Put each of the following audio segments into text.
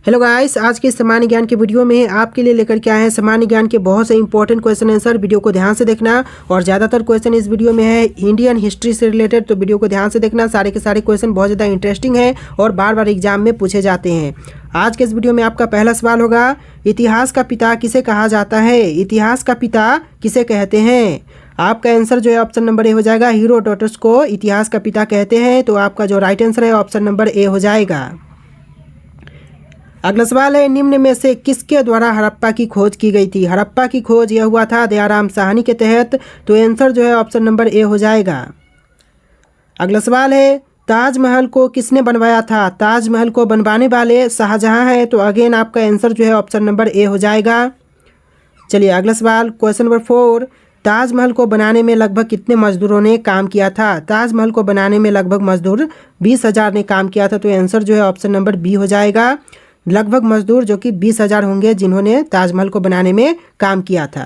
Hello guys, आज के सामान्य ज्ञान के वीडियो में आपके लिए लेकर के आए हैं सामान्य ज्ञान के बहुत से इंपॉर्टेंट क्वेश्चन आंसर। वीडियो को ध्यान से देखना और ज़्यादातर क्वेश्चन इस वीडियो में है इंडियन हिस्ट्री से रिलेटेड, तो वीडियो को ध्यान से देखना। सारे के सारे क्वेश्चन बहुत ज़्यादा इंटरेस्टिंग है और बार बार एग्जाम में पूछे जाते हैं। आज के इस वीडियो में आपका पहला सवाल होगा, इतिहास का पिता किसे कहा जाता है? इतिहास का पिता किसे कहते हैं? आपका आंसर जो है ऑप्शन नंबर ए हो जाएगा। हेरोडोटस को इतिहास का पिता कहते हैं, तो आपका जो राइट आंसर है ऑप्शन नंबर ए हो जाएगा। अगला सवाल है, निम्न में से किसके द्वारा हड़प्पा की खोज की गई थी? हड़प्पा की खोज यह हुआ था दयाराम साहनी के तहत, तो आंसर जो है ऑप्शन नंबर ए हो जाएगा। अगला सवाल है, ताजमहल को किसने बनवाया था? ताजमहल को बनवाने वाले शाहजहां हैं, तो अगेन आपका आंसर जो है ऑप्शन नंबर ए हो जाएगा। चलिए अगला सवाल, क्वेश्चन नंबर 4, ताजमहल को बनाने में लगभग कितने मजदूरों ने काम किया था? ताजमहल को बनाने में लगभग मजदूर 20,000 ने काम किया था, तो आंसर जो है ऑप्शन नंबर बी हो जाएगा। लगभग मजदूर जो कि 20,000 होंगे जिन्होंने ताजमहल को बनाने में काम किया था।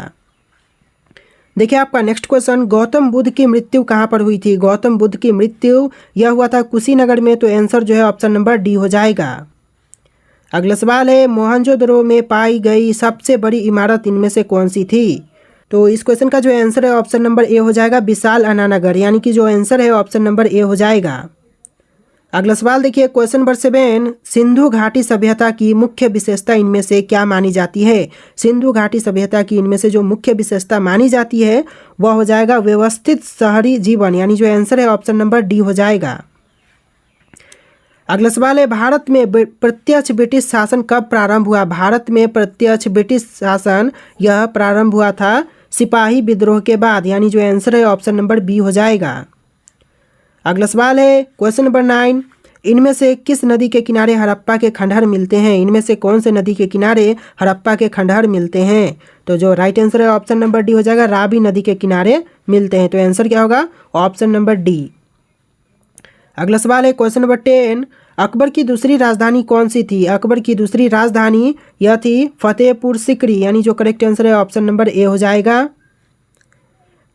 देखिए आपका नेक्स्ट क्वेश्चन, गौतम बुद्ध की मृत्यु कहाँ पर हुई थी? गौतम बुद्ध की मृत्यु यह हुआ था कुशीनगर में, तो आंसर जो है ऑप्शन नंबर डी हो जाएगा। अगला सवाल है, मोहनजोदड़ो में पाई गई सबसे बड़ी इमारत इनमें से कौन सी थी? तो इस क्वेश्चन का जो आंसर है ऑप्शन नंबर ए हो जाएगा, विशाल अन्नानगर, यानी कि जो आंसर है ऑप्शन नंबर ए हो जाएगा। अगला सवाल देखिए, क्वेश्चन नंबर 7, सिंधु घाटी सभ्यता की मुख्य विशेषता इनमें से क्या मानी जाती है? सिंधु घाटी सभ्यता की इनमें से जो मुख्य विशेषता मानी जाती है वह हो जाएगा व्यवस्थित शहरी जीवन, यानी जो आंसर है ऑप्शन नंबर डी हो जाएगा। अगला सवाल है, भारत में प्रत्यक्ष ब्रिटिश शासन कब प्रारंभ हुआ? भारत में प्रत्यक्ष ब्रिटिश शासन यह प्रारंभ हुआ था सिपाही विद्रोह के बाद, यानी जो आंसर है ऑप्शन नंबर बी हो जाएगा। अगला सवाल है, क्वेश्चन नंबर 9, इनमें से किस नदी के किनारे हड़प्पा के खंडहर मिलते हैं? इनमें से कौन से नदी के किनारे हड़प्पा के खंडहर मिलते हैं? तो जो राइट आंसर है ऑप्शन नंबर डी हो जाएगा, रावी नदी के किनारे मिलते हैं, तो आंसर क्या होगा? Option number D. अगला सवाल है, क्वेश्चन नंबर 10, अकबर की दूसरी राजधानी कौन सी थी? अकबर की दूसरी राजधानी यह थी फतेहपुर सिकरी, यानी जो करेक्ट आंसर है ऑप्शन नंबर ए हो जाएगा।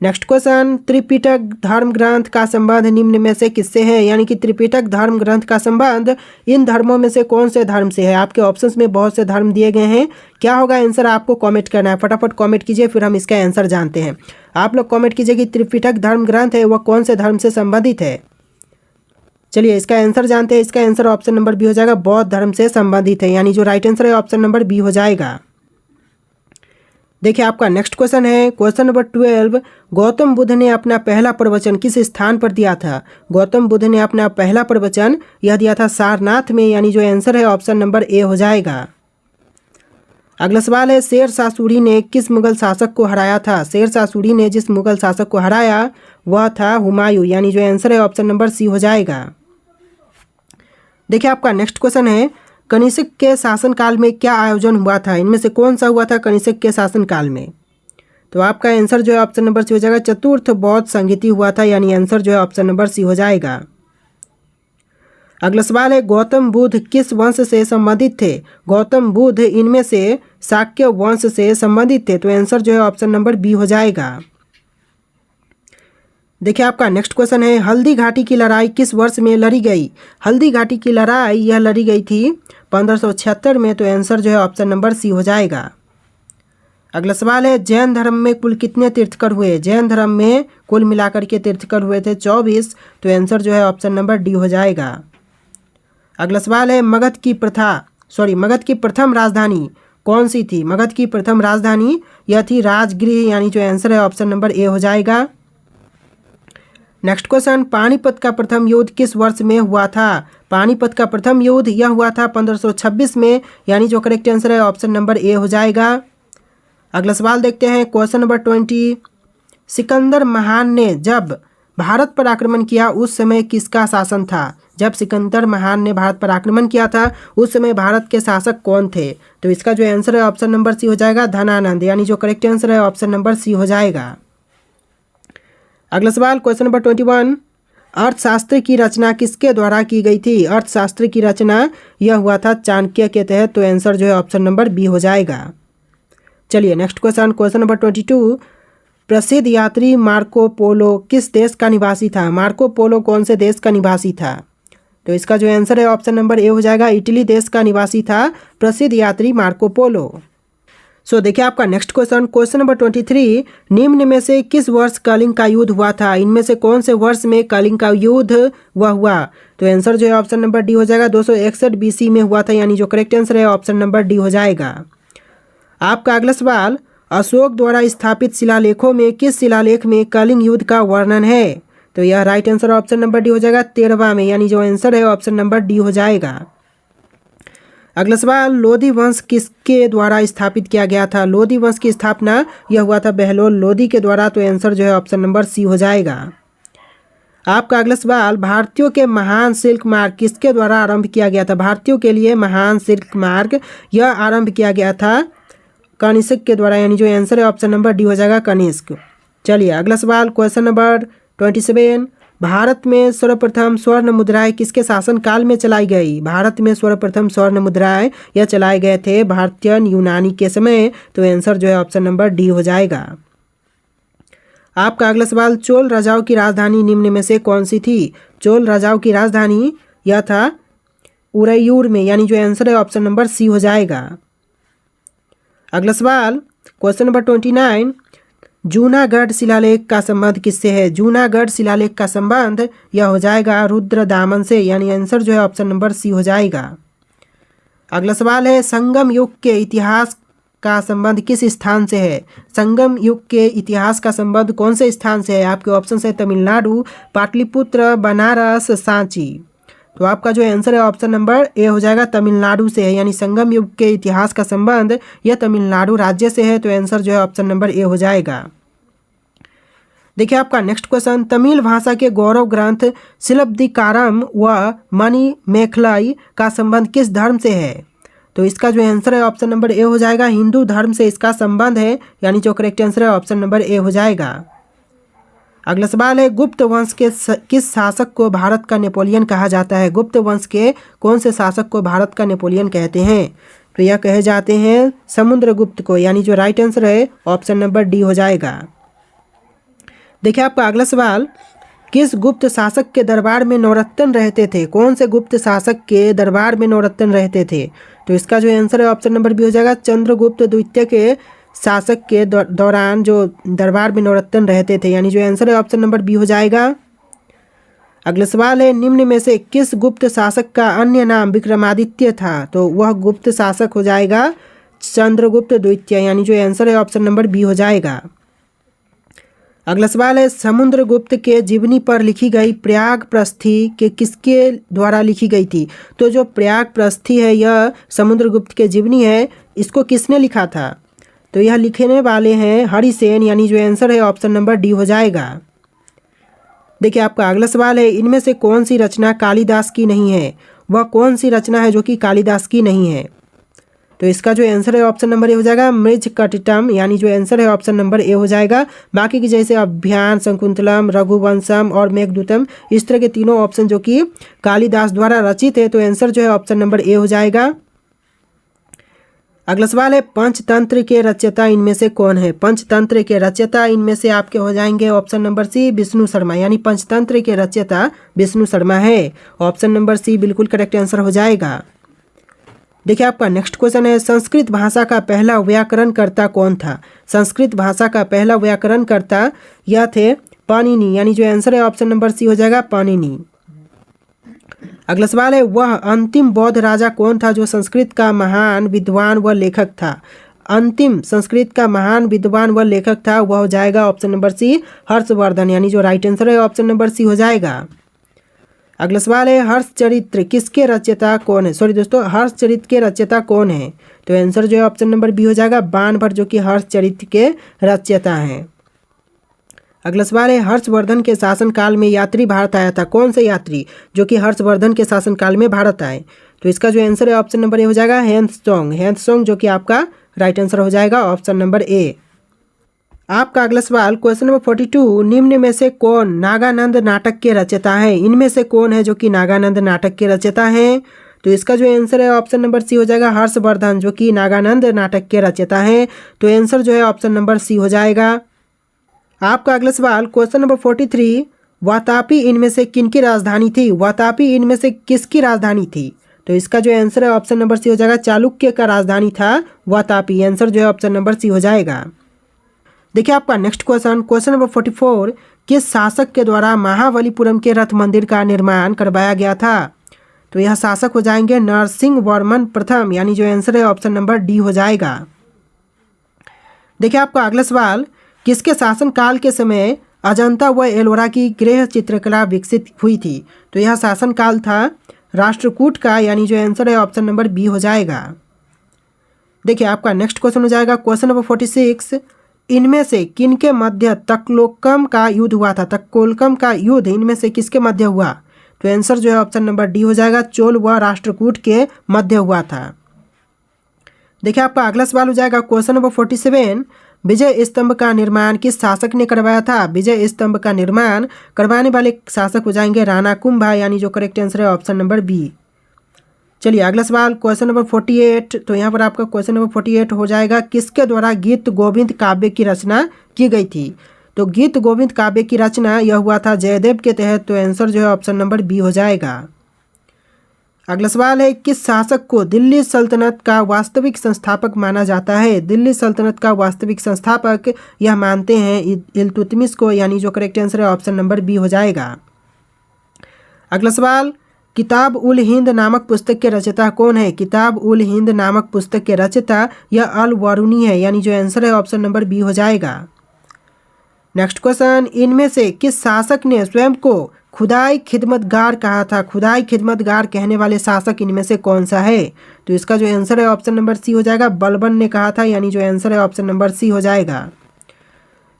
नेक्स्ट क्वेश्चन, त्रिपिटक धर्म ग्रंथ का संबंध निम्न में से किससे है? यानी कि त्रिपिटक धर्म ग्रंथ का संबंध इन धर्मों में से कौन से धर्म से है? आपके ऑप्शंस में बहुत से धर्म दिए गए हैं, क्या होगा आंसर? आपको कमेंट करना है, फटाफट कमेंट कीजिए, फिर हम इसका आंसर जानते हैं। आप लोग कमेंट कीजिए कि त्रिपिटक धर्म ग्रंथ है वह कौन से धर्म से संबंधित है। चलिए इसका आंसर जानते हैं। इसका आंसर ऑप्शन नंबर बी हो जाएगा, बौद्ध धर्म से संबंधित है, यानी जो राइट आंसर है ऑप्शन नंबर बी हो जाएगा। देखिए आपका नेक्स्ट क्वेश्चन है, क्वेश्चन नंबर 12, गौतम बुद्ध ने अपना पहला प्रवचन किस स्थान पर दिया था? गौतम बुद्ध ने अपना पहला प्रवचन यह दिया था सारनाथ में, यानी जो आंसर है ऑप्शन नंबर ए हो जाएगा। अगला सवाल है, शेरशाह सूरी ने किस मुगल शासक को हराया था? शेरशाह सूरी ने जिस मुगल शासक को हराया वह था हुमायूं, यानी जो आंसर है ऑप्शन नंबर सी हो जाएगा। देखिए आपका नेक्स्ट क्वेश्चन है, कनिष्क के शासनकाल में क्या आयोजन हुआ था? इनमें से कौन सा हुआ था कनिष्क के शासनकाल में? तो आपका आंसर जो है ऑप्शन नंबर सी हो जाएगा, चतुर्थ बौद्ध संगीति हुआ था, यानी आंसर जो है ऑप्शन नंबर सी हो जाएगा। अगला सवाल है, गौतम बुद्ध किस वंश से संबंधित थे? गौतम बुद्ध इनमें से शाक्य वंश से संबंधित थे, तो आंसर जो है ऑप्शन नंबर बी हो जाएगा। देखिए आपका नेक्स्ट क्वेश्चन है, हल्दी घाटी की लड़ाई किस वर्ष में लड़ी गई? हल्दी घाटी की लड़ाई यह लड़ी गई थी 1576 में, तो आंसर जो है ऑप्शन नंबर सी हो जाएगा। अगला सवाल है, जैन धर्म में कुल कितने तीर्थकर हुए? जैन धर्म में कुल मिलाकर के तीर्थकर हुए थे 24, तो आंसर जो है ऑप्शन नंबर डी हो जाएगा। अगला सवाल है, मगध की प्रथम राजधानी कौन सी थी? मगध की प्रथम राजधानी यह थी राजगृह, यानी जो आंसर है ऑप्शन नंबर ए हो जाएगा। नेक्स्ट क्वेश्चन, पानीपत का प्रथम युद्ध किस वर्ष में हुआ था? पानीपत का प्रथम युद्ध यह हुआ था 1526 में, यानी जो करेक्ट आंसर है ऑप्शन नंबर ए हो जाएगा। अगला सवाल देखते हैं, क्वेश्चन नंबर 20, सिकंदर महान ने जब भारत पर आक्रमण किया उस समय किसका शासन था? जब सिकंदर महान ने भारत पर आक्रमण किया था उस समय भारत के शासक कौन थे? तो इसका जो आंसर है ऑप्शन नंबर सी हो जाएगा, धनानंद, यानी जो करेक्ट आंसर है ऑप्शन नंबर सी हो जाएगा। अगला सवाल, क्वेश्चन नंबर 21, अर्थशास्त्र की रचना किसके द्वारा की गई थी? अर्थशास्त्र की रचना यह हुआ था चाणक्य के तहत, तो आंसर जो है ऑप्शन नंबर बी हो जाएगा। चलिए नेक्स्ट क्वेश्चन, क्वेश्चन नंबर 22, प्रसिद्ध यात्री मार्को पोलो किस देश का निवासी था? मार्को पोलो कौन से देश का निवासी था? तो इसका जो आंसर है ऑप्शन नंबर ए हो जाएगा। इटली देश का निवासी था प्रसिद्ध यात्री मार्को पोलो। सो देखिए आपका नेक्स्ट क्वेश्चन नंबर 23, निम्न में से किस वर्ष कलिंग का युद्ध हुआ था? इनमें से कौन से वर्ष में कलिंग का युद्ध हुआ? तो आंसर जो है ऑप्शन नंबर डी हो जाएगा। 261 BC में हुआ था, यानी जो करेक्ट आंसर है ऑप्शन नंबर डी हो जाएगा। आपका अगला सवाल, अशोक द्वारा स्थापित शिलालेखों में किस शिलालेख में कलिंग युद्ध का वर्णन है? तो यह right answer option number D हो जाएगा 13वां में, यानी जो आंसर है ऑप्शन नंबर डी हो जाएगा। अगला सवाल, लोधी वंश किसके द्वारा स्थापित किया गया था? लोधी वंश की स्थापना यह हुआ था बहलोल लोधी के द्वारा। तो आंसर जो है ऑप्शन नंबर सी हो जाएगा। आपका अगला सवाल, भारतीयों के महान सिल्क मार्ग किसके द्वारा आरंभ किया गया था? भारतीयों के लिए महान सिल्क मार्ग यह आरंभ किया गया था कनिष्क के द्वारा, यानी जो आंसर है ऑप्शन नंबर डी हो जाएगा कनिष्क। चलिए अगला सवाल, क्वेश्चन नंबर 27, भारत में सर्वप्रथम स्वर्ण मुद्राएं किसके शासनकाल में चलाई गई? भारत में सर्वप्रथम स्वर्ण मुद्राएं यह चलाए गए थे भारतीय यूनानी के समय। तो आंसर जो है ऑप्शन नंबर डी हो जाएगा। आपका अगला सवाल, चोल राजाओं की राजधानी निम्न में से कौन सी थी? चोल राजाओं की राजधानी यह था उरैयूर में, यानी जो आंसर है ऑप्शन नंबर सी हो जाएगा। अगला सवाल, क्वेश्चन नंबर 29, जूनागढ़ शिलालेख का संबंध किससे है? जूनागढ़ शिलालेख का संबंध यह हो जाएगा रुद्रदामन से, यानी आंसर जो है ऑप्शन नंबर सी हो जाएगा। अगला सवाल है, संगम युग के इतिहास का संबंध किस स्थान से है? संगम युग के इतिहास का संबंध कौन से स्थान से है? आपके ऑप्शन है तमिलनाडु, पाटलिपुत्र, बनारस, सांची। तो आपका जो आंसर है ऑप्शन नंबर ए हो जाएगा तमिलनाडु से है, यानी संगम युग के इतिहास का संबंध यह तमिलनाडु राज्य से है। तो आंसर जो है ऑप्शन नंबर ए हो जाएगा। देखिए आपका नेक्स्ट क्वेश्चन, तमिल भाषा के गौरव ग्रंथ शिलापदिकारम व मणिमेखलाई का संबंध किस धर्म से है? तो इसका जो आंसर है ऑप्शन नंबर ए हो जाएगा हिंदू धर्म से इसका संबंध है, यानी जो करेक्ट आंसर है ऑप्शन नंबर ए हो जाएगा। अगला सवाल है, गुप्त वंश के किस शासक को भारत का नेपोलियन कहा जाता है? गुप्त वंश के कौन से शासक को भारत का नेपोलियन कहते हैं? तो यह कहे जाते हैं समुद्रगुप्त को, यानी जो राइट आंसर है ऑप्शन नंबर डी हो जाएगा। देखिए आपका अगला सवाल, किस गुप्त शासक के दरबार में नवरत्न रहते थे? कौन से गुप्त शासक के दरबार में नवरत्न रहते थे? तो इसका जो आंसर है ऑप्शन नंबर बी हो जाएगा चंद्रगुप्त द्वितीय के शासक के दौरान जो दरबार में नवरत्न रहते थे, यानी जो आंसर है ऑप्शन नंबर बी हो जाएगा। अगला सवाल है, निम्न में से किस गुप्त शासक का अन्य नाम विक्रमादित्य था? तो वह गुप्त शासक हो जाएगा चंद्रगुप्त द्वितीय, यानी जो आंसर है ऑप्शन नंबर बी हो जाएगा। अगला सवाल है, समुद्रगुप्त के जीवनी पर लिखी गई प्रयाग प्रस्थि के किसके द्वारा लिखी गई थी? तो जो प्रयाग प्रस्थि है यह समुद्रगुप्त के जीवनी है, इसको किसने लिखा था? तो यह लिखने वाले हैं हरिसेन, यानी जो आंसर है ऑप्शन नंबर डी हो जाएगा। देखिए आपका अगला सवाल है, इनमें से कौन सी रचना कालिदास की नहीं है? वह कौन सी रचना है जो कि कालिदास की नहीं है? तो इसका जो आंसर है ऑप्शन नंबर ए हो जाएगा मृच्छकटिटम, यानी जो आंसर है ऑप्शन नंबर ए हो जाएगा। बाकी की जैसे अभियान, शकुंतलम, रघुवंशम और मेघदूतम, इस तरह के तीनों ऑप्शन जो कि कालिदास द्वारा रचित है, तो आंसर जो है ऑप्शन नंबर ए हो जाएगा। अगला सवाल है, पंचतंत्र के रचयिता इनमें से कौन है? पंचतंत्र के रचयिता इनमें से आपके हो जाएंगे option number C Vishnu Sharma, यानी पंचतंत्र के रचयिता विष्णु शर्मा है। ऑप्शन नंबर सी बिल्कुल करेक्ट आंसर हो जाएगा। देखिए आपका नेक्स्ट क्वेश्चन है, संस्कृत भाषा का पहला व्याकरणकर्ता कौन था? संस्कृत भाषा का पहला व्याकरणकर्ता यह थे पाणिनि, यानी जो आंसर है ऑप्शन नंबर सी हो जाएगा पाणिनि। अगला सवाल है, वह अंतिम बौद्ध राजा कौन था जो संस्कृत का महान विद्वान व लेखक था? अंतिम संस्कृत का महान विद्वान व लेखक था, वह हो जाएगा ऑप्शन नंबर सी हर्षवर्धन, यानी जो राइट आंसर है ऑप्शन नंबर सी हो जाएगा। अगला सवाल है, हर्षचरित्र किसके रचयिता कौन है? सॉरी दोस्तों, हर्षचरित्र के रचयिता कौन है? तो आंसर जो है ऑप्शन नंबर बी हो जाएगा बाणभट्ट, जो कि हर्षचरित्र के रचयिता हैं। अगला सवाल है, हर्षवर्धन के शासनकाल में यात्री भारत आया था? कौन से यात्री जो कि हर्षवर्धन के शासनकाल में भारत आए? तो इसका जो आंसर है ऑप्शन नंबर ए हो जाएगा हेंत्सोंग, जो कि आपका राइट आंसर हो जाएगा ऑप्शन नंबर ए। आपका अगला सवाल क्वेश्चन नंबर 42, निम्न में से कौन नागानंद नाटक के रचयिता है? इनमें से कौन है जो कि नागानंद नाटक के रचयिता हैं? तो इसका जो आंसर है ऑप्शन नंबर सी हो जाएगा हर्षवर्धन, जो कि नागानंद नाटक के रचयिता हैं। तो आंसर जो है ऑप्शन नंबर सी हो जाएगा। आपका अगला सवाल क्वेश्चन नंबर 43, वातापी इनमें से किनकी राजधानी थी? वातापी इनमें से किसकी राजधानी थी? तो इसका जो आंसर है ऑप्शन नंबर सी हो जाएगा, चालुक्य का राजधानी था वातापी। आंसर जो है ऑप्शन नंबर सी हो जाएगा। देखिए आपका नेक्स्ट क्वेश्चन नंबर 44, किस शासक के द्वारा महाबलीपुरम के रथ मंदिर का निर्माण करवाया गया था? तो यह शासक हो जाएंगे नरसिंह वर्मन प्रथम, यानी जो आंसर है ऑप्शन नंबर डी हो जाएगा। देखिए आपका अगला सवाल, किसके शासनकाल के समय अजंता व एलोरा की गृह चित्रकला विकसित हुई थी? तो यह शासनकाल था राष्ट्रकूट का, यानी जो आंसर है ऑप्शन नंबर बी हो जाएगा। देखिए आपका नेक्स्ट क्वेश्चन हो जाएगा क्वेश्चन नंबर 46, इनमें से किनके मध्य तक्लोकम का युद्ध हुआ था? तक्कोलकम का युद्ध इनमें से किसके मध्य हुआ? तो आंसर जो है ऑप्शन नंबर डी हो जाएगा, चोल व राष्ट्रकूट के मध्य हुआ था। देखिए आपका अगला सवाल हो जाएगा क्वेश्चन नंबर 47, विजय स्तंभ का निर्माण किस शासक ने करवाया था? विजय स्तंभ का निर्माण करवाने वाले शासक हो जाएंगे राणा कुंभा, यानी जो करेक्ट आंसर है ऑप्शन नंबर बी। चलिए अगला सवाल क्वेश्चन नंबर 48, तो यहाँ पर आपका क्वेश्चन नंबर 48 हो जाएगा, किसके द्वारा गीत गोविंद काव्य की रचना की गई थी? तो गीत गोविंद काव्य की रचना यह हुआ था जयदेव के तहत। तो आंसर जो है ऑप्शन नंबर बी हो जाएगा। अगला सवाल है, किस शासक को दिल्ली सल्तनत का वास्तविक संस्थापक माना जाता है? दिल्ली सल्तनत का वास्तविक संस्थापक यह मानते हैं इल्तुतमिश को, यानी जो करेक्ट आंसर है ऑप्शन नंबर बी हो जाएगा। अगला सवाल, किताब उल हिंद नामक पुस्तक के रचयिता कौन है? किताब उल हिंद नामक पुस्तक के रचयिता यह अल वारूनी है, यानी जो आंसर है ऑप्शन नंबर बी हो जाएगा। नेक्स्ट क्वेश्चन, इनमें से किस शासक ने स्वयं को खुदाई खिदमतगार कहा था? खुदाई खिदमतगार कहने वाले शासक इनमें से कौन सा है? तो इसका जो आंसर है ऑप्शन नंबर सी हो जाएगा, बलबन ने कहा था, यानी जो आंसर है ऑप्शन नंबर सी हो जाएगा।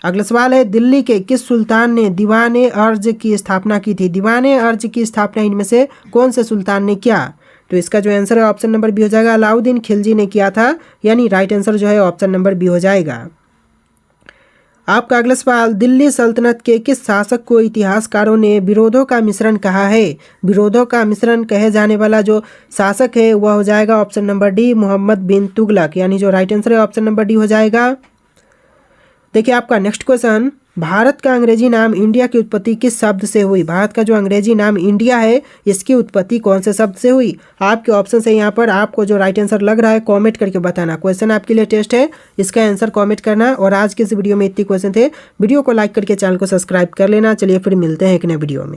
अगला सवाल है, दिल्ली के किस सुल्तान ने दीवाने अर्ज की स्थापना की थी? दीवाने अर्ज की स्थापना इनमें से कौन से सुल्तान ने किया? तो इसका जो आंसर है ऑप्शन नंबर बी हो जाएगा, अलाउद्दीन खिलजी ने किया था, यानी राइट आंसर जो है ऑप्शन नंबर बी हो जाएगा। आपका अगला सवाल, दिल्ली सल्तनत के किस शासक को इतिहासकारों ने विरोधों का मिश्रण कहा है? विरोधों का मिश्रण कहे जाने वाला जो शासक है वह हो जाएगा ऑप्शन नंबर डी, मोहम्मद बिन तुगलक, यानी जो राइट आंसर है ऑप्शन नंबर डी हो जाएगा। देखिए आपका नेक्स्ट क्वेश्चन, भारत का अंग्रेजी नाम इंडिया की उत्पत्ति किस शब्द से हुई? भारत का जो अंग्रेजी नाम इंडिया है इसकी उत्पत्ति कौन से शब्द से हुई? आपके ऑप्शन है यहाँ पर, आपको जो राइट आंसर लग रहा है कमेंट करके बताना। क्वेश्चन आपके लिए टेस्ट है, इसका आंसर कमेंट करना। और आज के इस वीडियो में इतने क्वेश्चन थे, वीडियो को लाइक करके चैनल को सब्सक्राइब कर लेना। चलिए फिर मिलते हैं एक नए वीडियो में।